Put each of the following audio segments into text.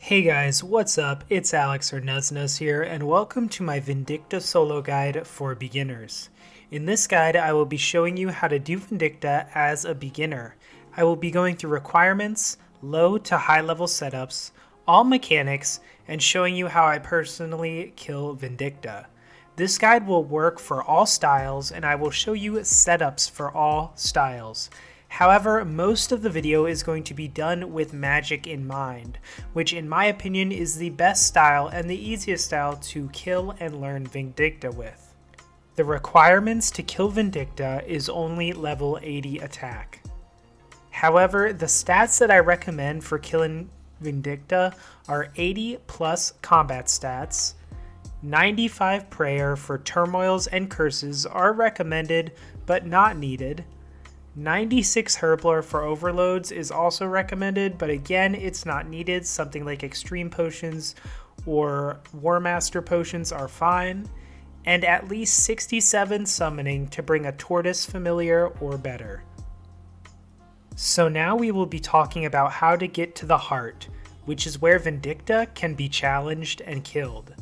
Hey guys, what's up? It's Alex or Nuznuz here, and welcome to my Vindicta solo guide for beginners. In this guide, I will be showing you how to do Vindicta as a beginner. I will be going through requirements, low to high level setups, all mechanics, and showing you how I personally kill Vindicta. This guide will work for all styles, and I will show you setups for all styles. However, most of the video is going to be done with magic in mind, which in my opinion is the best style and the easiest style to kill and learn Vindicta with. The requirements to kill Vindicta is only level 80 attack. However, the stats that I recommend for killing Vindicta are 80 plus combat stats, 95 prayer for turmoils and curses are recommended but not needed, 96 Herblore for overloads is also recommended, but again, it's not needed. Something like extreme potions or War Master potions are fine. And at least 67 summoning to bring a tortoise familiar or better. So now we will be talking about how to get to the heart, which is where Vindicta can be challenged and killed.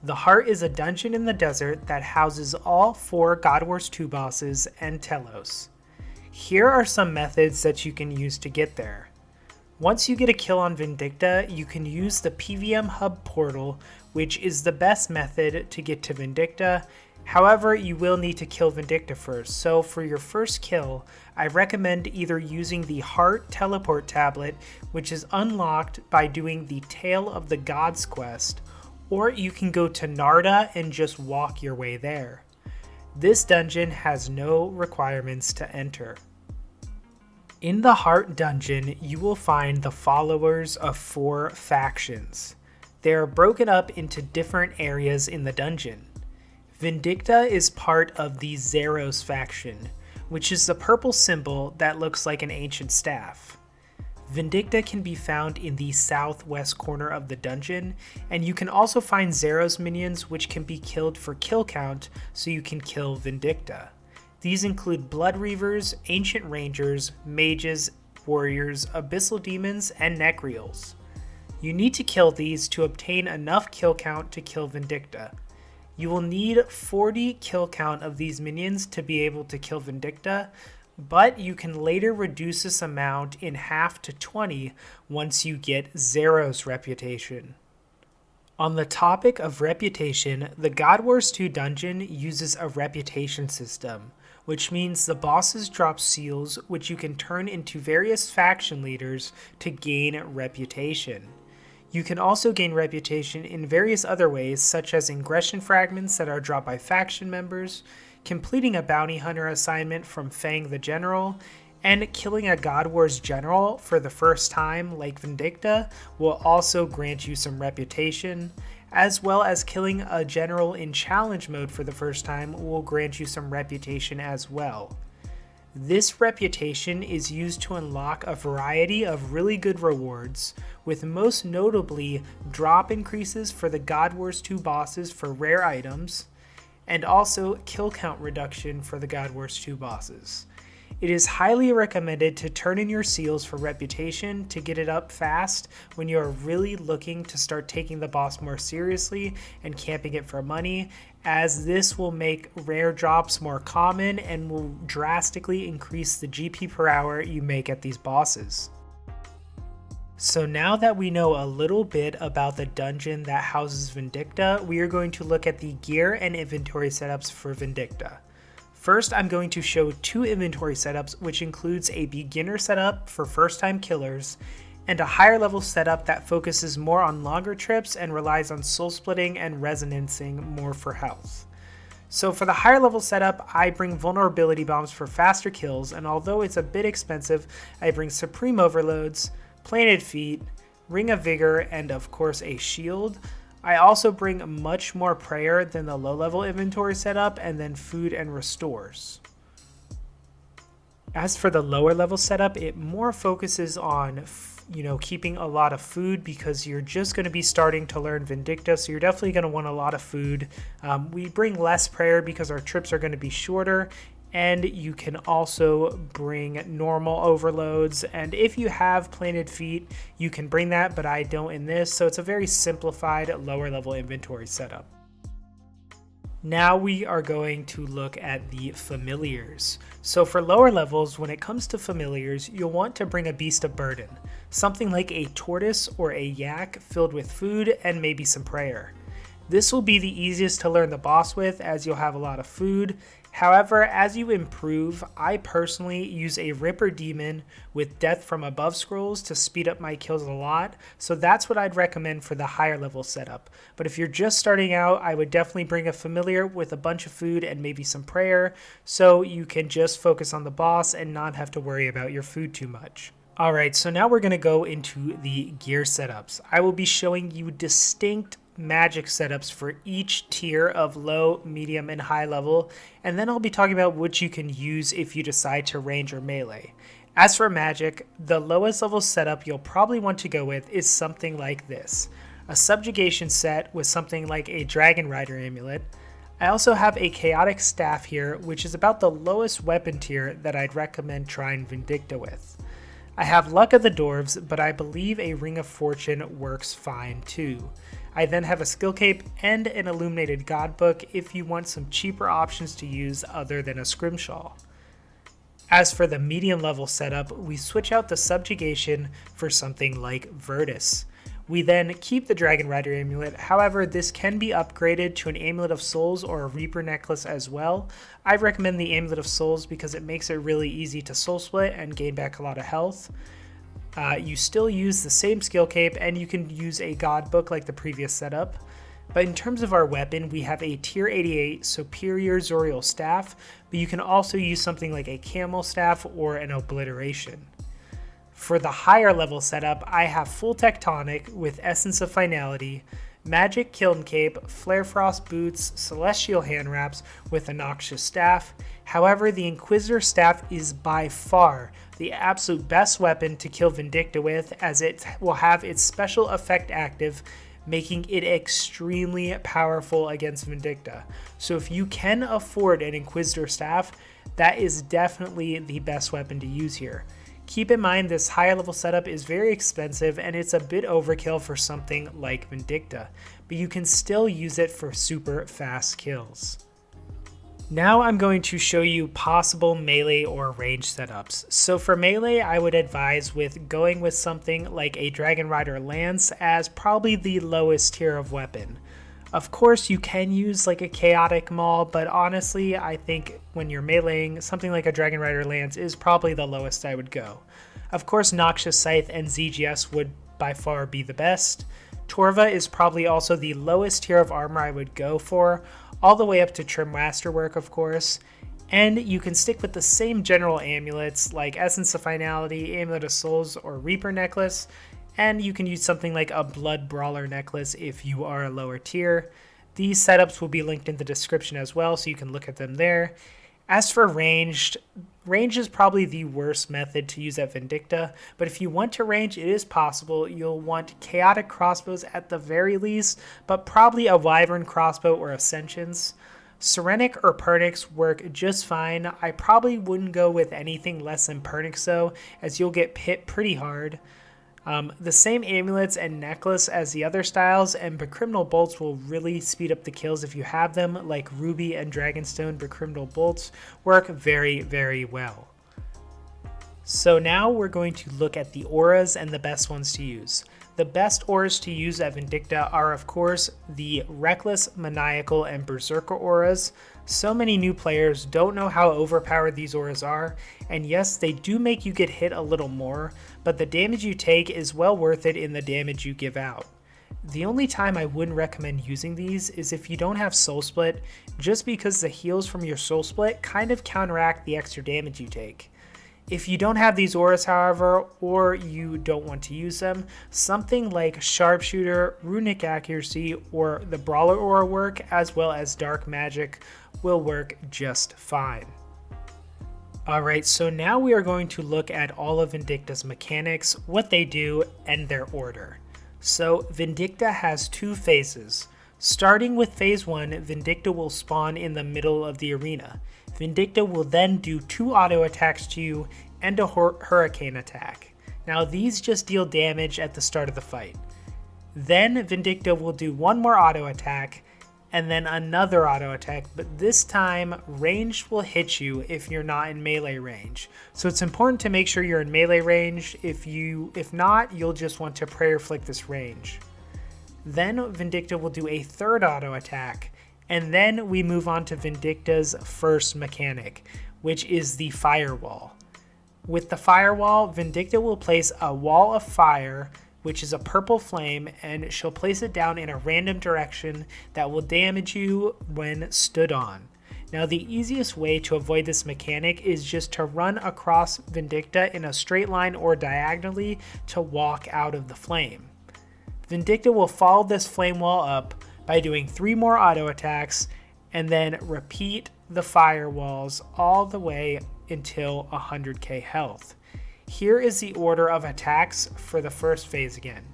The heart is a dungeon in the desert that houses all 4 Godwars 2 bosses and Telos. Here are some methods that you can use to get there. Once you get a kill on Vindicta, you can use the PVM Hub portal, which is the best method to get to Vindicta. However, you will need to kill Vindicta first, so for your first kill, I recommend either using the Heart Teleport Tablet, which is unlocked by doing the Tale of the Gods quest, or you can go to Narda and just walk your way there. This dungeon has no requirements to enter. In the Heart dungeon, you will find the followers of 4 factions. They are broken up into different areas in the dungeon. Vindicta is part of the Zeros faction, which is the purple symbol that looks like an ancient staff. Vindicta can be found in the southwest corner of the dungeon, and you can also find Zeros minions which can be killed for kill count so you can kill Vindicta. These include Blood Reavers, Ancient Rangers, Mages, Warriors, Abyssal Demons, and Necreals. You need to kill these to obtain enough kill count to kill Vindicta. You will need 40 kill count of these minions to be able to kill Vindicta, but you can later reduce this amount in half to 20 once you get Zeros reputation. On the topic of reputation, the Godwars 2 dungeon uses a reputation system, which means the bosses drop seals which you can turn into various faction leaders to gain reputation. You can also gain reputation in various other ways, such as ingression fragments that are dropped by faction members, completing a bounty hunter assignment from Fang the General, and killing a Godwars general for the first time like Vindicta will also grant you some reputation, as well as killing a general in challenge mode for the first time will grant you some reputation as well. This reputation is used to unlock a variety of really good rewards, with most notably drop increases for the Godwars 2 bosses for rare items, and also kill count reduction for the Godwars 2 bosses. It is highly recommended to turn in your seals for reputation to get it up fast when you are really looking to start taking the boss more seriously and camping it for money, as this will make rare drops more common and will drastically increase the GP per hour you make at these bosses. So now that we know a little bit about the dungeon that houses Vindicta, we are going to look at the gear and inventory setups for Vindicta. First, I'm going to show 2 inventory setups, which includes a beginner setup for first-time killers, and a higher level setup that focuses more on longer trips and relies on soul splitting and resonancing more for health. So for the higher level setup, I bring vulnerability bombs for faster kills, and although it's a bit expensive, I bring supreme overloads, planted feet, ring of vigor, and of course a shield. I also bring much more prayer than the low level inventory setup, and then food and restores. As for the lower level setup, it more focuses on keeping a lot of food because you're just going to be starting to learn Vindicta, so you're definitely going to want a lot of food. We bring less prayer because our trips are going to be shorter, And you can also bring normal overloads, and if you have planted feet, you can bring that, but I don't in this, so it's a very simplified lower level inventory setup. Now we are going to look at the familiars. So for lower levels, when it comes to familiars, you'll want to bring a beast of burden, something like a tortoise or a yak filled with food and maybe some prayer. This will be the easiest to learn the boss with, as you'll have a lot of food. However, as you improve, I personally use a Ripper Demon with Death from Above scrolls to speed up my kills a lot, so that's what I'd recommend for the higher level setup. But if you're just starting out, I would definitely bring a familiar with a bunch of food and maybe some prayer, so you can just focus on the boss and not have to worry about your food too much. Alright, so now we're going to go into the gear setups. I will be showing you distinct magic setups for each tier of low, medium, and high level, and then I'll be talking about what you can use if you decide to range or melee. As for magic, the lowest level setup you'll probably want to go with is something like this. A subjugation set with something like a Dragon Rider amulet. I also have a chaotic staff here, which is about the lowest weapon tier that I'd recommend trying Vindicta with. I have Luck of the Dwarves, but I believe a Ring of Fortune works fine too. I then have a skill cape and an illuminated god book if you want some cheaper options to use other than a scrimshaw. As for the medium level setup, we switch out the subjugation for something like Virtus. We then keep the Dragon Rider amulet, however this can be upgraded to an Amulet of Souls or a Reaper necklace as well. I recommend the Amulet of Souls because it makes it really easy to soul split and gain back a lot of health. You still use the same skill cape and you can use a god book like the previous setup. But in terms of our weapon, we have a tier 88 superior Zorial staff, but you can also use something like a camel staff or an obliteration. For the higher level setup, I have full tectonic with Essence of Finality, Magic Kiln Cape, Flare Frost Boots, Celestial Hand Wraps with a Noxious Staff. However, the Inquisitor Staff is by far the absolute best weapon to kill Vindicta with, as it will have its special effect active, making it extremely powerful against Vindicta. So if you can afford an Inquisitor Staff, that is definitely the best weapon to use here. Keep in mind this higher level setup is very expensive and it's a bit overkill for something like Vindicta, but you can still use it for super fast kills. Now I'm going to show you possible melee or range setups. So for melee, I would advise with going with something like a Dragon Rider Lance as probably the lowest tier of weapon. Of course, you can use like a Chaotic Maul, but honestly, I think when you're meleeing, something like a Dragon Rider Lance is probably the lowest I would go. Of course, Noxious Scythe and ZGS would by far be the best. Torva is probably also the lowest tier of armor I would go for, all the way up to Trim Masterwork, of course. And you can stick with the same general amulets like Essence of Finality, Amulet of Souls, or Reaper Necklace, and you can use something like a Blood Brawler necklace if you are a lower tier. These setups will be linked in the description as well, so you can look at them there. As for ranged, range is probably the worst method to use at Vindicta, but if you want to range, it is possible. You'll want chaotic crossbows at the very least, but probably a wyvern crossbow or ascensions. Serenic or Pernix work just fine. I probably wouldn't go with anything less than Pernix though, as you'll get hit pretty hard. The same amulets and necklace as the other styles, and Becriminal Bolts will really speed up the kills if you have them, like Ruby and Dragonstone Becriminal Bolts work very, very well. So now we're going to look at the auras and the best ones to use. The best auras to use at Vindicta are of course the Reckless, Maniacal, and Berserker auras. So many new players don't know how overpowered these auras are, and yes, they do make you get hit a little more, but the damage you take is well worth it in the damage you give out. The only time I wouldn't recommend using these is if you don't have Soul Split, just because the heals from your Soul Split kind of counteract the extra damage you take. If you don't have these auras, however, or you don't want to use them, something like Sharpshooter, Runic Accuracy, or the Brawler aura work, as well as Dark Magic, will work just fine. Alright, so now we are going to look at all of Vindicta's mechanics, what they do, and their order. So Vindicta has two phases. Starting with phase 1, Vindicta will spawn in the middle of the arena. Vindicta will then do 2 auto attacks to you and a hurricane attack. Now these just deal damage at the start of the fight. Then Vindicta will do 1 more auto attack and then another auto attack, but this time ranged will hit you if you're not in melee range. So it's important to make sure you're in melee range. If not, you'll just want to prayer flick this range. Then Vindicta will do a 3rd auto attack, and then we move on to Vindicta's first mechanic, which is the firewall. With the firewall, Vindicta will place a wall of fire, which is a purple flame, and she'll place it down in a random direction that will damage you when stood on. Now the easiest way to avoid this mechanic is just to run across Vindicta in a straight line or diagonally to walk out of the flame. Vindicta will follow this flame wall up by doing 3 more auto attacks and then repeat the firewalls all the way until 100k health. Here is the order of attacks for the first phase again.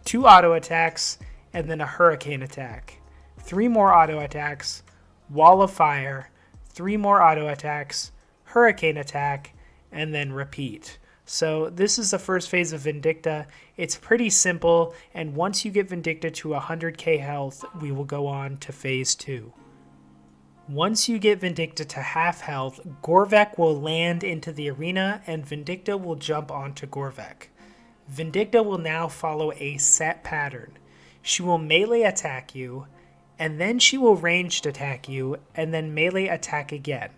2 auto attacks and then a hurricane attack. 3 more auto attacks, wall of fire, 3 more auto attacks, hurricane attack, and then repeat. So this is the first phase of Vindicta. It's pretty simple, and once you get Vindicta to 100k health, we will go on to phase 2. Once you get Vindicta to half health, Gorvek will land into the arena and Vindicta will jump onto Gorvek. Vindicta will now follow a set pattern. She will melee attack you, and then she will ranged attack you, and then melee attack again.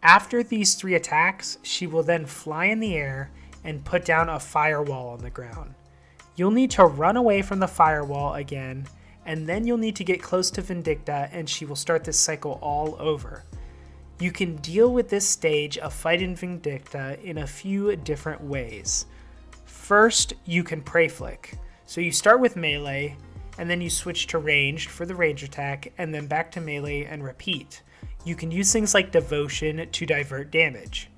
After these 3 attacks, she will then fly in the air and put down a firewall on the ground. You'll need to run away from the firewall again, and then you'll need to get close to Vindicta and she will start this cycle all over. You can deal with this stage of fighting Vindicta in a few different ways. First, you can pray flick. So you start with melee, and then you switch to ranged for the range attack, and then back to melee and repeat. You can use things like devotion to divert damage.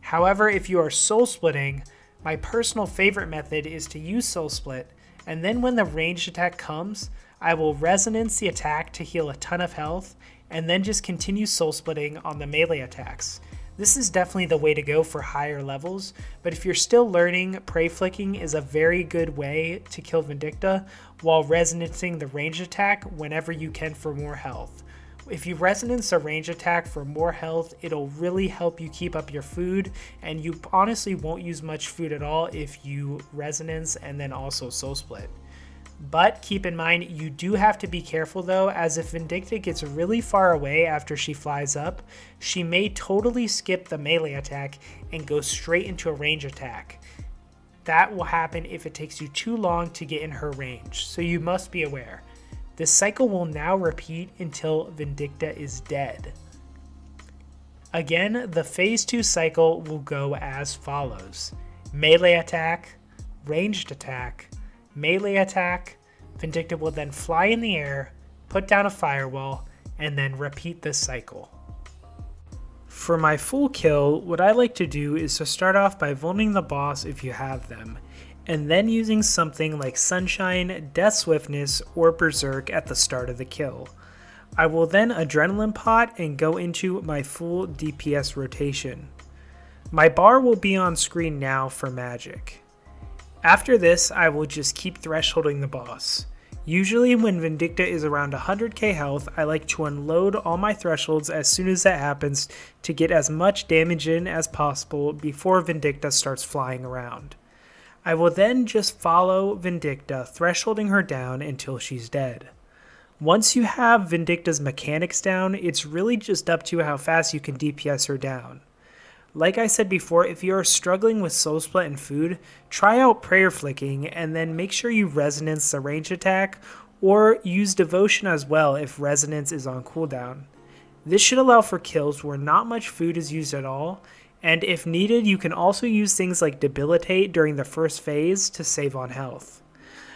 However, if you are soul splitting, my personal favorite method is to use soul split, and then when the ranged attack comes, I will resonance the attack to heal a ton of health, and then just continue soul splitting on the melee attacks. This is definitely the way to go for higher levels, but if you're still learning, pray flicking is a very good way to kill Vindicta while resonancing the ranged attack whenever you can for more health. If you resonance a range attack for more health, it'll really help you keep up your food, and you honestly won't use much food at all if you resonance and then also soul split. But keep in mind, you do have to be careful though, as if Vindicta gets really far away after she flies up, she may totally skip the melee attack and go straight into a range attack. That will happen if it takes you too long to get in her range, so you must be aware. This cycle will now repeat until Vindicta is dead. Again, the phase 2 cycle will go as follows. Melee attack, ranged attack, melee attack, Vindicta will then fly in the air, put down a firewall, and then repeat this cycle. For my full kill, what I like to do is to start off by vulning the boss if you have them, and then using something like Sunshine, Death Swiftness, or Berserk at the start of the kill. I will then Adrenaline Pot and go into my full DPS rotation. My bar will be on screen now for magic. After this, I will just keep thresholding the boss. Usually when Vindicta is around 100k health, I like to unload all my thresholds as soon as that happens to get as much damage in as possible before Vindicta starts flying around. I will then just follow Vindicta, thresholding her down until she's dead. Once you have Vindicta's mechanics down, it's really just up to how fast you can DPS her down. Like I said before, if you are struggling with soul split and food, try out prayer flicking and then make sure you resonance the range attack, or use devotion as well if resonance is on cooldown. This should allow for kills where not much food is used at all, and if needed, you can also use things like debilitate during the first phase to save on health.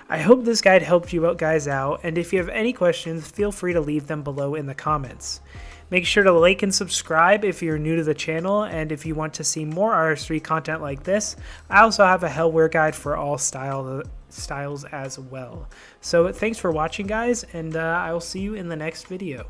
I hope this guide helped you guys out, and if you have any questions, feel free to leave them below in the comments. Make sure to like and subscribe if you're new to the channel, and if you want to see more RS3 content like this, I also have a Hellware guide for all styles styles as well. So thanks for watching, guys, and I will see you in the next video.